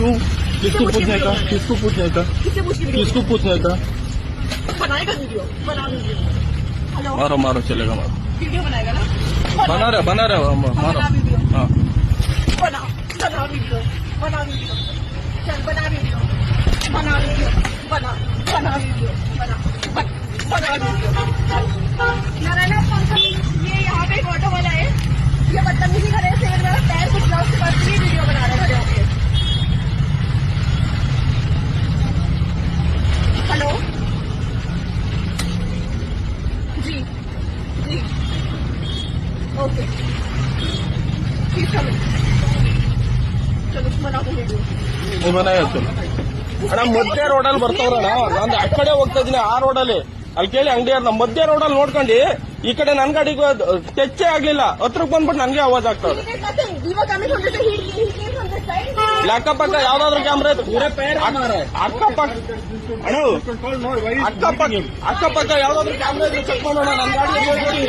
क्यों? किसको पूछने का? किससे पूछने का? बनाएगा वीडियो, बना वीडियो। हेलो, मारो चलेगा, मारो। वीडियो बनाएगा ना? बना रहे मारो। बना वीडियो, हाँ बना वीडियो, बना वीडियो, चल बना वीडियो, बना वीडियो, बना वीडियो, बना वीडियो। नारायण ये यहाँ पे एक ऑटो वाला है, ये बदतमीजी करे से मेरा पैर कुछ जाओ उसके बाद ये वीडियो बना रहे खड़े होके। हेलो जी जी ओके ठीक है चलो बना दो वीडियो। ನೀವು ಮನೆಗೆ ಅಣ್ಣ ಮಧ್ಯ ರೋಡಲ್ಲಿ ಬರ್ತಾವ್ರಣ್ಣ, ನಾನು ಆ ಕಡೆ ಹೋಗ್ತಾ ಇದೀನಿ, ಆ ರೋಡಲ್ಲಿ ಅಲ್ಲಿ ಕೇಳಿ ಅಂಗಡಿ ನಮ್ಮ ಮಧ್ಯ ರೋಡಲ್ಲಿ ನೋಡ್ಕೊಂಡು ಈ ಕಡೆ ನನ್ ಗಾಡಿಗೆ ಟಚ್ಚೇ ಆಗ್ಲಿಲ್ಲ, ಹತ್ರಕ್ಕೆ ಬಂದ್ಬಿಟ್ಟು ನನ್ಗೆ ಆವಾಜ್ ಆಗ್ತಾವ್ರೆ. ಅಕ್ಕಪಕ್ಕ ಯಾವ್ದಾದ್ರು ಕ್ಯಾಮ್ರಾ ಅಕ್ಕಪಕ್ಕ ಯಾವ್ದಾದ್ರು ಕ್ಯಾಮ್ರಾ ಚೆಕ್ ಮಾಡೋಣ, ನನ್ ಗಾಡಿ